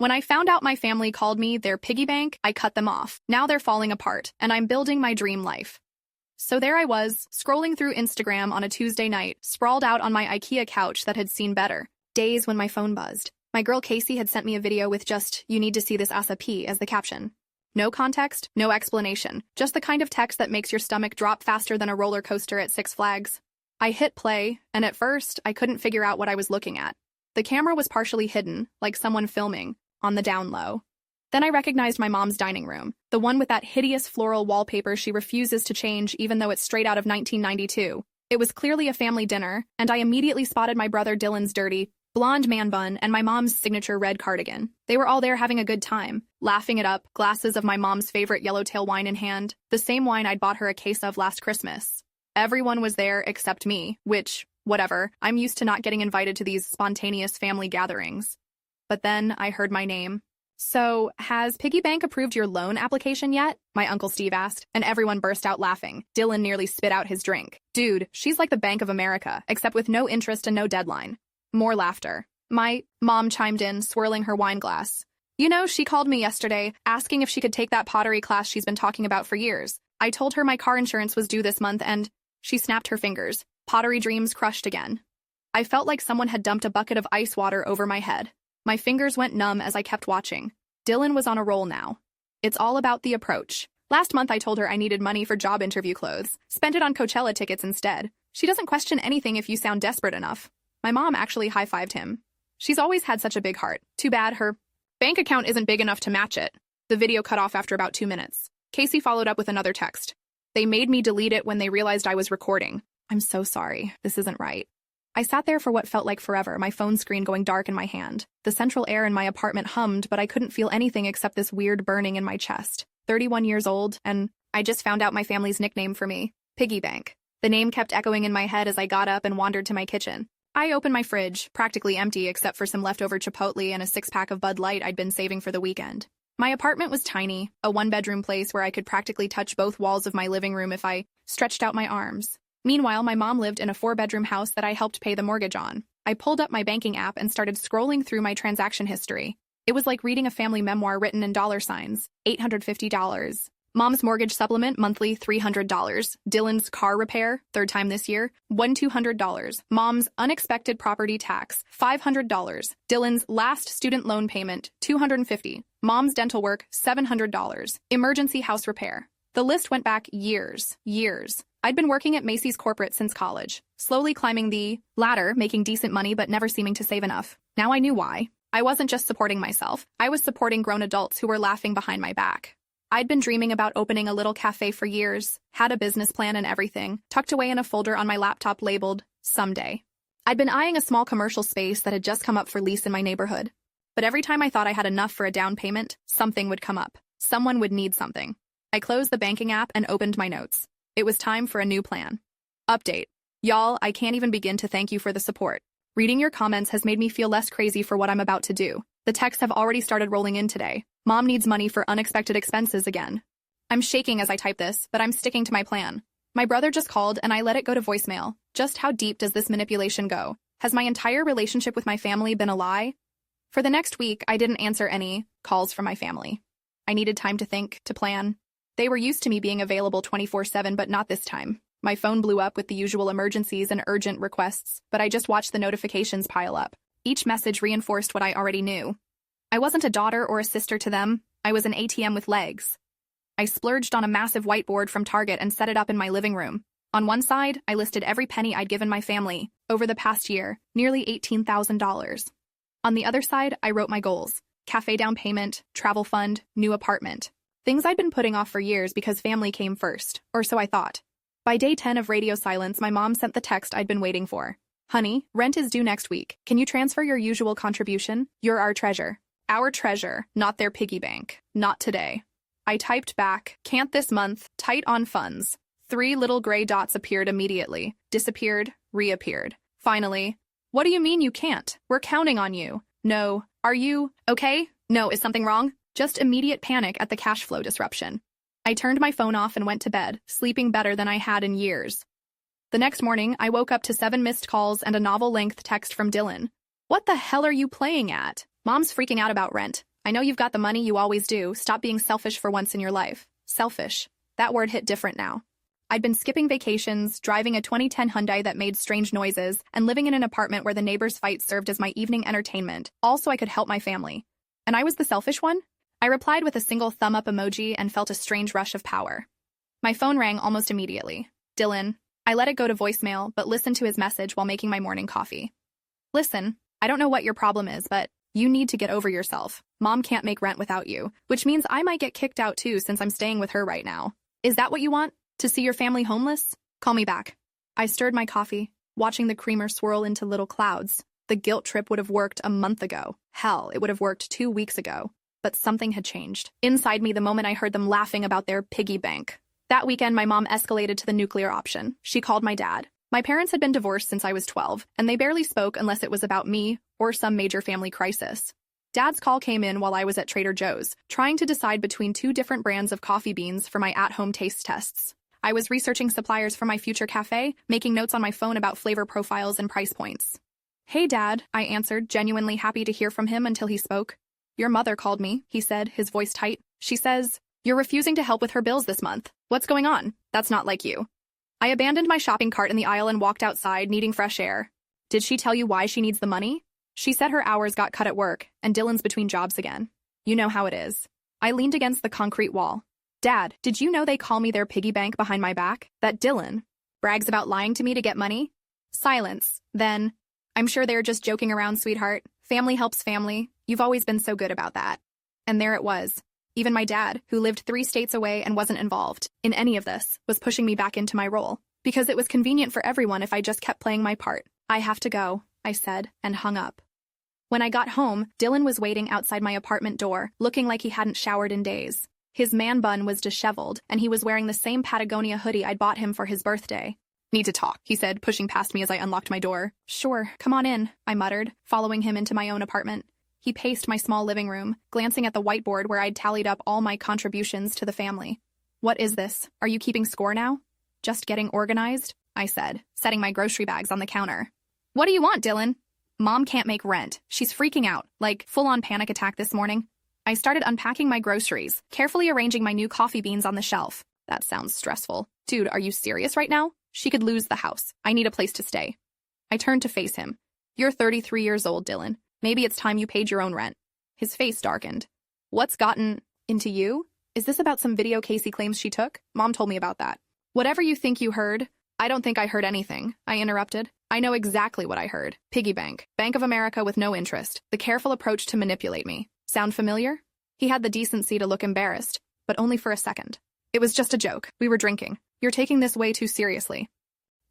When I found out my family called me their piggy bank, I cut them off. Now they're falling apart, and I'm building my dream life. So there I was, scrolling through Instagram on a Tuesday night, sprawled out on my IKEA couch that had seen better. Days when my phone buzzed. My girl Casey had sent me a video with just, "You need to see this ASAP" as the caption. No context, no explanation, just the kind of text that makes your stomach drop faster than a roller coaster at Six Flags. I hit play, and at first, I couldn't figure out what I was looking at. The camera was partially hidden, like someone filming, on the down low. Then I recognized my mom's dining room, the one with that hideous floral wallpaper she refuses to change even though it's straight out of 1992. It was clearly a family dinner, and I immediately spotted my brother Dylan's dirty, blonde man bun and my mom's signature red cardigan. They were all there having a good time, laughing it up, glasses of my mom's favorite yellowtail wine in hand, the same wine I'd bought her a case of last Christmas. Everyone was there except me, which, whatever, I'm used to not getting invited to these spontaneous family gatherings. But then I heard my name. "So, has Piggy Bank approved your loan application yet?" my Uncle Steve asked, and everyone burst out laughing. Dylan nearly spit out his drink. "Dude, she's like the Bank of America, except with no interest and no deadline." More laughter. My mom chimed in, swirling her wine glass. "You know, she called me yesterday, asking if she could take that pottery class she's been talking about for years. I told her my car insurance was due this month and..." She snapped her fingers. Pottery dreams crushed again. I felt like someone had dumped a bucket of ice water over my head. My fingers went numb as I kept watching. Dylan was on a roll now. It's all about the approach. Last month I told her I needed money for job interview clothes. Spent it on Coachella tickets instead. She doesn't question anything if you sound desperate enough. My mom actually high-fived him. She's always had such a big heart. Too bad her bank account isn't big enough to match it. The video cut off after about 2 minutes. Casey followed up with another text. "They made me delete it when they realized I was recording. I'm so sorry. This isn't right." I sat there for what felt like forever, my phone screen going dark in my hand. The central air in my apartment hummed, but I couldn't feel anything except this weird burning in my chest. 31 years old, and I just found out my family's nickname for me. Piggy Bank. The name kept echoing in my head as I got up and wandered to my kitchen. I opened my fridge, practically empty except for some leftover Chipotle and a 6-pack of Bud Light I'd been saving for the weekend. My apartment was tiny, a 1-bedroom place where I could practically touch both walls of my living room if I stretched out my arms. Meanwhile, my mom lived in a 4-bedroom house that I helped pay the mortgage on. I pulled up my banking app and started scrolling through my transaction history. It was like reading a family memoir written in dollar signs. $850. Mom's mortgage supplement, monthly $300. Dylan's car repair, 3rd time this year, $1,200. Mom's unexpected property tax, $500. Dylan's last student loan payment, $250. Mom's dental work, $700. Emergency house repair. The list went back years. I'd been working at Macy's corporate since college, slowly climbing the ladder, making decent money but never seeming to save enough. Now I knew why. I wasn't just supporting myself. I was supporting grown adults who were laughing behind my back. I'd been dreaming about opening a little cafe for years, had a business plan and everything, tucked away in a folder on my laptop labeled, "Someday." I'd been eyeing a small commercial space that had just come up for lease in my neighborhood. But every time I thought I had enough for a down payment, something would come up. Someone would need something. I closed the banking app and opened my notes. It was time for a new plan. Update. Y'all, I can't even begin to thank you for the support. Reading your comments has made me feel less crazy for what I'm about to do. The texts have already started rolling in today. Mom needs money for unexpected expenses again. I'm shaking as I type this, but I'm sticking to my plan. My brother just called and I let it go to voicemail. Just how deep does this manipulation go? Has my entire relationship with my family been a lie? For the next week, I didn't answer any calls from my family. I needed time to think, to plan. They were used to me being available 24/7, but not this time. My phone blew up with the usual emergencies and urgent requests, but I just watched the notifications pile up. Each message reinforced what I already knew. I wasn't a daughter or a sister to them. I was an ATM with legs. I splurged on a massive whiteboard from Target and set it up in my living room. On one side, I listed every penny I'd given my family over the past year, nearly $18,000. On the other side, I wrote my goals: cafe down payment, travel fund, new apartment. Things I'd been putting off for years because family came first, or so I thought. By day 10 of radio silence, my mom sent the text I'd been waiting for. "Honey, rent is due next week. Can you transfer your usual contribution? You're our treasure." Our treasure, not their piggy bank. Not today. I typed back, "Can't this month, tight on funds." 3 little gray dots appeared immediately, disappeared, reappeared. Finally, "What do you mean you can't? We're counting on you." "No. Are you okay? No, is something wrong?" Just immediate panic at the cash flow disruption. I turned my phone off and went to bed, sleeping better than I had in years. The next morning, I woke up to 7 missed calls and a novel-length text from Dylan. "What the hell are you playing at? Mom's freaking out about rent. I know you've got the money, you always do. Stop being selfish for once in your life. Selfish. That word hit different now. I'd been skipping vacations, driving a 2010 Hyundai that made strange noises, and living in an apartment where the neighbors' fight served as my evening entertainment, all so I could help my family. And I was the selfish one? I replied with a single thumb-up emoji and felt a strange rush of power. My phone rang almost immediately. Dylan. I let it go to voicemail, but listened to his message while making my morning coffee. Listen, I don't know what your problem is, but you need to get over yourself. Mom can't make rent without you, which means I might get kicked out too since I'm staying with her right now. Is that what you want? To see your family homeless? Call me back. I stirred my coffee, watching the creamer swirl into little clouds. The guilt trip would have worked a month ago. Hell, it would have worked 2 weeks ago. But something had changed inside me the moment I heard them laughing about their piggy bank. That weekend, my mom escalated to the nuclear option. She called my dad. My parents had been divorced since I was 12, and they barely spoke unless it was about me or some major family crisis. Dad's call came in while I was at Trader Joe's, trying to decide between 2 different brands of coffee beans for my at-home taste tests. I was researching suppliers for my future cafe, making notes on my phone about flavor profiles and price points. Hey, Dad, I answered, genuinely happy to hear from him until he spoke. Your mother called me, he said, his voice tight. She says, you're refusing to help with her bills this month. What's going on? That's not like you. I abandoned my shopping cart in the aisle and walked outside, needing fresh air. Did she tell you why she needs the money? She said her hours got cut at work, and Dylan's between jobs again. You know how it is. I leaned against the concrete wall. Dad, did you know they call me their piggy bank behind my back? That Dylan brags about lying to me to get money? Silence. Then, I'm sure they're just joking around, sweetheart. Family helps family. You've always been so good about that. And there it was. Even my dad, who lived 3 states away and wasn't involved in any of this, was pushing me back into my role. Because it was convenient for everyone if I just kept playing my part. I have to go, I said, and hung up. When I got home, Dylan was waiting outside my apartment door, looking like he hadn't showered in days. His man bun was disheveled, and he was wearing the same Patagonia hoodie I'd bought him for his birthday. Need to talk, he said, pushing past me as I unlocked my door. Sure, come on in, I muttered, following him into my own apartment. He paced my small living room, glancing at the whiteboard where I'd tallied up all my contributions to the family. What is this? Are you keeping score now? Just getting organized, I said, setting my grocery bags on the counter. What do you want, Dylan? Mom can't make rent. She's freaking out, like full-on panic attack this morning. I started unpacking my groceries, carefully arranging my new coffee beans on the shelf. That sounds stressful. Dude, are you serious right now? She could lose the house. I need a place to stay. I turned to face him. You're 33 years old, Dylan. Maybe it's time you paid your own rent. His face darkened. What's gotten into you? Is this about some video Casey claims she took? Mom told me about that. Whatever you think you heard. I don't think I heard anything, I interrupted. I know exactly what I heard. Piggy bank. Bank of America with no interest. The careful approach to manipulate me. Sound familiar? He had the decency to look embarrassed, but only for a second. It was just a joke. We were drinking. You're taking this way too seriously.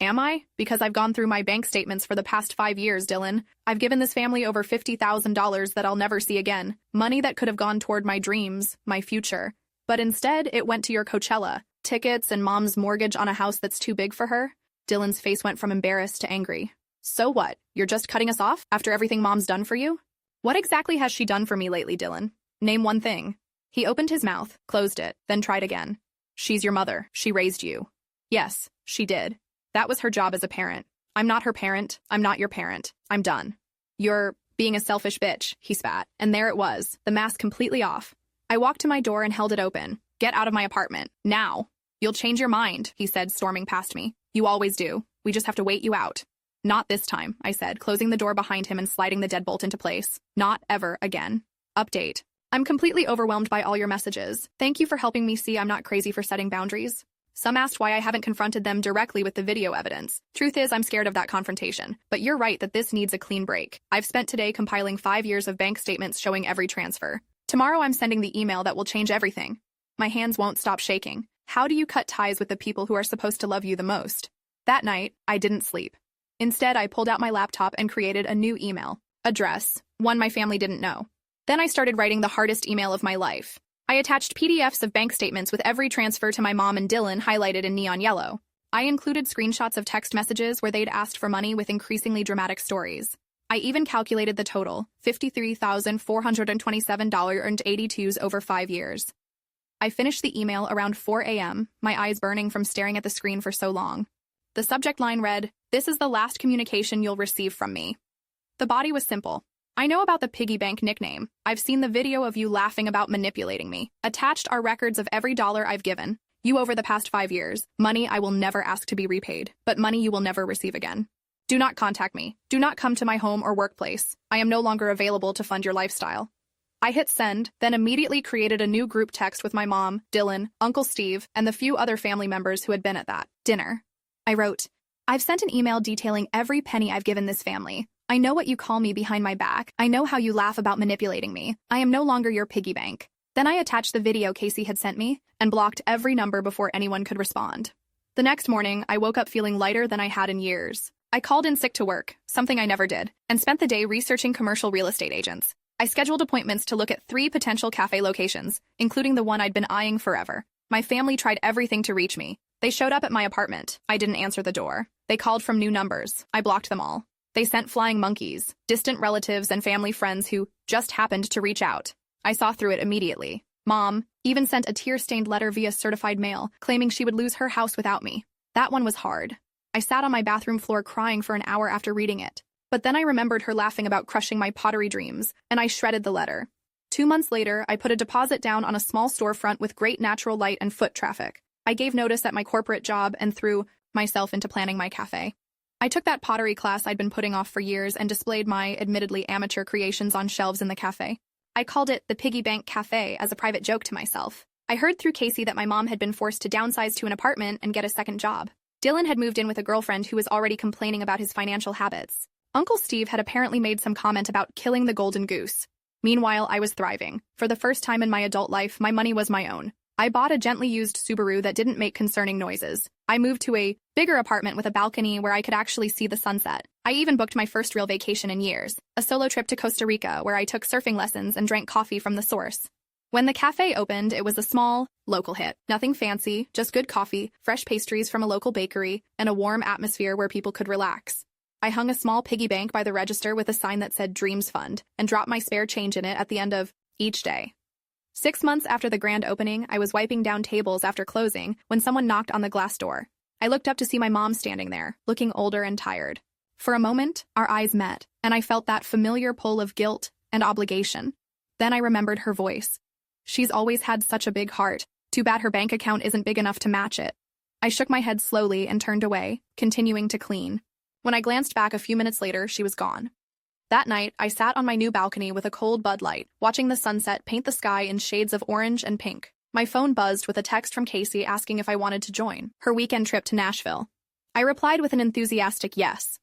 Am I? Because I've gone through my bank statements for the past 5 years, Dylan. I've given this family over $50,000 that I'll never see again. Money that could have gone toward my dreams, my future. But instead, it went to your Coachella, tickets, and Mom's mortgage on a house that's too big for her. Dylan's face went from embarrassed to angry. So what? You're just cutting us off after everything Mom's done for you? What exactly has she done for me lately, Dylan? Name one thing. He opened his mouth, closed it, then tried again. She's your mother. She raised you. Yes, she did. That was her job as a parent. I'm not her parent. I'm not your parent. I'm done. You're being a selfish bitch, he spat. And there it was, the mask completely off. I walked to my door and held it open. Get out of my apartment. Now. You'll change your mind, he said, storming past me. You always do. We just have to wait you out. Not this time, I said, closing the door behind him and sliding the deadbolt into place. Not ever again. Update. I'm completely overwhelmed by all your messages. Thank you for helping me see I'm not crazy for setting boundaries. Some asked why I haven't confronted them directly with the video evidence. Truth is, I'm scared of that confrontation. But you're right that this needs a clean break. I've spent today compiling 5 years of bank statements showing every transfer. Tomorrow I'm sending the email that will change everything. My hands won't stop shaking. How do you cut ties with the people who are supposed to love you the most? That night, I didn't sleep. Instead, I pulled out my laptop and created a new email address, one my family didn't know. Then I started writing the hardest email of my life. I attached PDFs of bank statements with every transfer to my mom and Dylan highlighted in neon yellow. I included screenshots of text messages where they'd asked for money with increasingly dramatic stories. I even calculated the total, $53,427.82 over 5 years. I finished the email around 4 a.m., my eyes burning from staring at the screen for so long. The subject line read, "This is the last communication you'll receive from me." The body was simple. I know about the piggy bank nickname. I've seen the video of you laughing about manipulating me. Attached are records of every dollar I've given you over the past 5 years. Money I will never ask to be repaid, but money you will never receive again. Do not contact me. Do not come to my home or workplace. I am no longer available to fund your lifestyle. I hit send, then immediately created a new group text with my mom, Dylan, Uncle Steve, and the few other family members who had been at that dinner. I wrote, I've sent an email detailing every penny I've given this family. I know what you call me behind my back. I know how you laugh about manipulating me. I am no longer your piggy bank. Then I attached the video Casey had sent me and blocked every number before anyone could respond. The next morning, I woke up feeling lighter than I had in years. I called in sick to work, something I never did, and spent the day researching commercial real estate agents. I scheduled appointments to look at 3 potential cafe locations, including the one I'd been eyeing forever. My family tried everything to reach me. They showed up at my apartment. I didn't answer the door. They called from new numbers. I blocked them all. They sent flying monkeys, distant relatives and family friends who just happened to reach out. I saw through it immediately. Mom even sent a tear-stained letter via certified mail, claiming she would lose her house without me. That one was hard. I sat on my bathroom floor crying for an hour after reading it. But then I remembered her laughing about crushing my pottery dreams, and I shredded the letter. 2 months later, I put a deposit down on a small storefront with great natural light and foot traffic. I gave notice at my corporate job and threw myself into planning my cafe. I took that pottery class I'd been putting off for years and displayed my admittedly amateur creations on shelves in the cafe. I called it the Piggy Bank Cafe as a private joke to myself. I heard through Casey that my mom had been forced to downsize to an apartment and get a second job. Dylan had moved in with a girlfriend who was already complaining about his financial habits. Uncle Steve had apparently made some comment about killing the golden goose. Meanwhile, I was thriving. For the first time in my adult life, my money was my own. I bought a gently used Subaru that didn't make concerning noises. I moved to a bigger apartment with a balcony where I could actually see the sunset. I even booked my first real vacation in years, a solo trip to Costa Rica where I took surfing lessons and drank coffee from the source. When the cafe opened, it was a small, local hit. Nothing fancy, just good coffee, fresh pastries from a local bakery, and a warm atmosphere where people could relax. I hung a small piggy bank by the register with a sign that said Dreams Fund and dropped my spare change in it at the end of each day. 6 months after the grand opening, I was wiping down tables after closing when someone knocked on the glass door. I looked up to see my mom standing there, looking older and tired. For a moment, our eyes met, and I felt that familiar pull of guilt and obligation. Then I remembered her voice. She's always had such a big heart. Too bad her bank account isn't big enough to match it. I shook my head slowly and turned away, continuing to clean. When I glanced back a few minutes later, she was gone. That night, I sat on my new balcony with a cold Bud Light, watching the sunset paint the sky in shades of orange and pink. My phone buzzed with a text from Casey asking if I wanted to join her weekend trip to Nashville. I replied with an enthusiastic yes.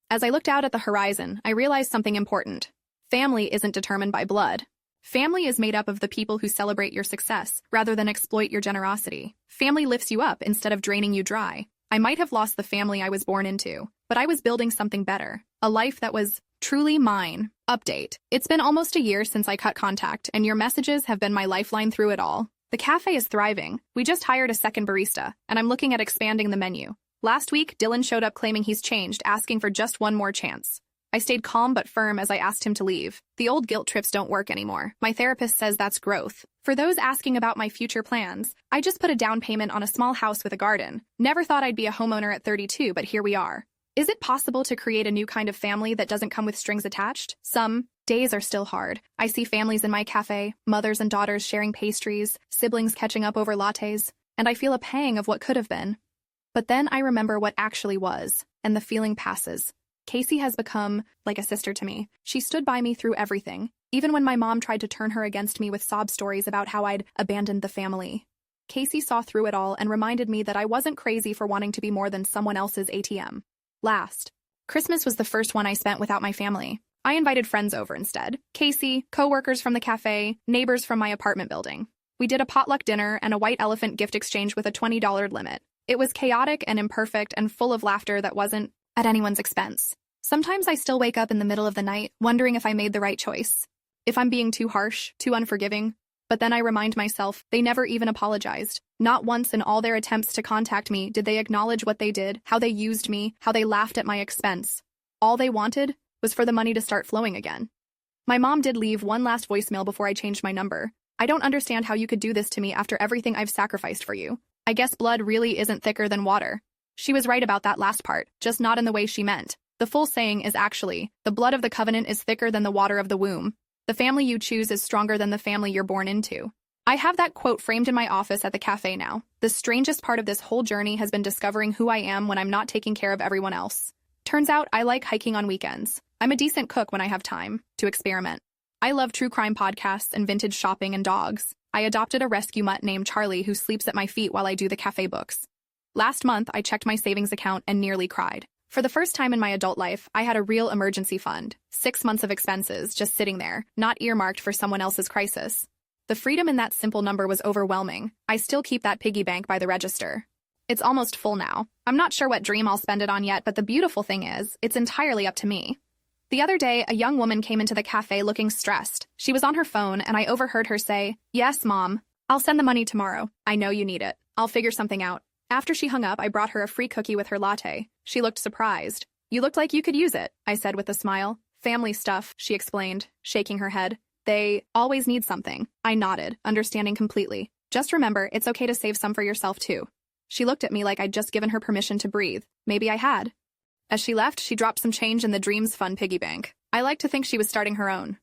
As I looked out at the horizon, I realized something important. Family isn't determined by blood. Family is made up of the people who celebrate your success rather than exploit your generosity. Family lifts you up instead of draining you dry. I might have lost the family I was born into, but I was building something better, a life that was truly mine. Update. It's been almost a year since I cut contact, and your messages have been my lifeline through it all. The cafe is thriving. We just hired a second barista, and I'm looking at expanding the menu. Last week, Dylan showed up claiming he's changed, asking for just one more chance. I stayed calm but firm as I asked him to leave. The old guilt trips don't work anymore. My therapist says that's growth. For those asking about my future plans, I just put a down payment on a small house with a garden. Never thought I'd be a homeowner at 32, but here we are. Is it possible to create a new kind of family that doesn't come with strings attached? Some days are still hard. I see families in my cafe, mothers and daughters sharing pastries, siblings catching up over lattes, and I feel a pang of what could have been. But then I remember what actually was, and the feeling passes. Casey has become like a sister to me. She stood by me through everything, even when my mom tried to turn her against me with sob stories about how I'd abandoned the family. Casey saw through it all and reminded me that I wasn't crazy for wanting to be more than someone else's ATM. Last Christmas was the first one I spent without my family. I invited friends over instead. Casey, co-workers from the cafe, neighbors from my apartment building. We did a potluck dinner and a white elephant gift exchange with a $20 limit. It was chaotic and imperfect and full of laughter that wasn't at anyone's expense. Sometimes I still wake up in the middle of the night wondering if I made the right choice, if I'm being too harsh, too unforgiving. But then I remind myself they never even apologized. Not once in all their attempts to contact me did they acknowledge what they did, how they used me, how they laughed at my expense. All they wanted was for the money to start flowing again. My mom did leave one last voicemail before I changed my number. I don't understand how you could do this to me after everything I've sacrificed for you. I guess blood really isn't thicker than water. She was right about that last part, just not in the way she meant. The full saying is actually, the blood of the covenant is thicker than the water of the womb. The family you choose is stronger than the family you're born into. I have that quote framed in my office at the cafe now. The strangest part of this whole journey has been discovering who I am when I'm not taking care of everyone else. Turns out I like hiking on weekends. I'm a decent cook when I have time to experiment. I love true crime podcasts and vintage shopping and dogs. I adopted a rescue mutt named Charlie who sleeps at my feet while I do the cafe books. Last month, I checked my savings account and nearly cried. For the first time in my adult life, I had a real emergency fund. 6 months of expenses just sitting there, not earmarked for someone else's crisis. The freedom in that simple number was overwhelming. I still keep that piggy bank by the register. It's almost full now. I'm not sure what dream I'll spend it on yet, but the beautiful thing is, it's entirely up to me. The other day, a young woman came into the cafe looking stressed. She was on her phone, and I overheard her say, "Yes, Mom. I'll send the money tomorrow. I know you need it. I'll figure something out." After she hung up, I brought her a free cookie with her latte. She looked surprised. "You looked like you could use it," I said with a smile. "Family stuff," she explained, shaking her head. "They always need something." I nodded, understanding completely. "Just remember, it's okay to save some for yourself, too." She looked at me like I'd just given her permission to breathe. Maybe I had. As she left, she dropped some change in the Dreams Fund piggy bank. I like to think she was starting her own.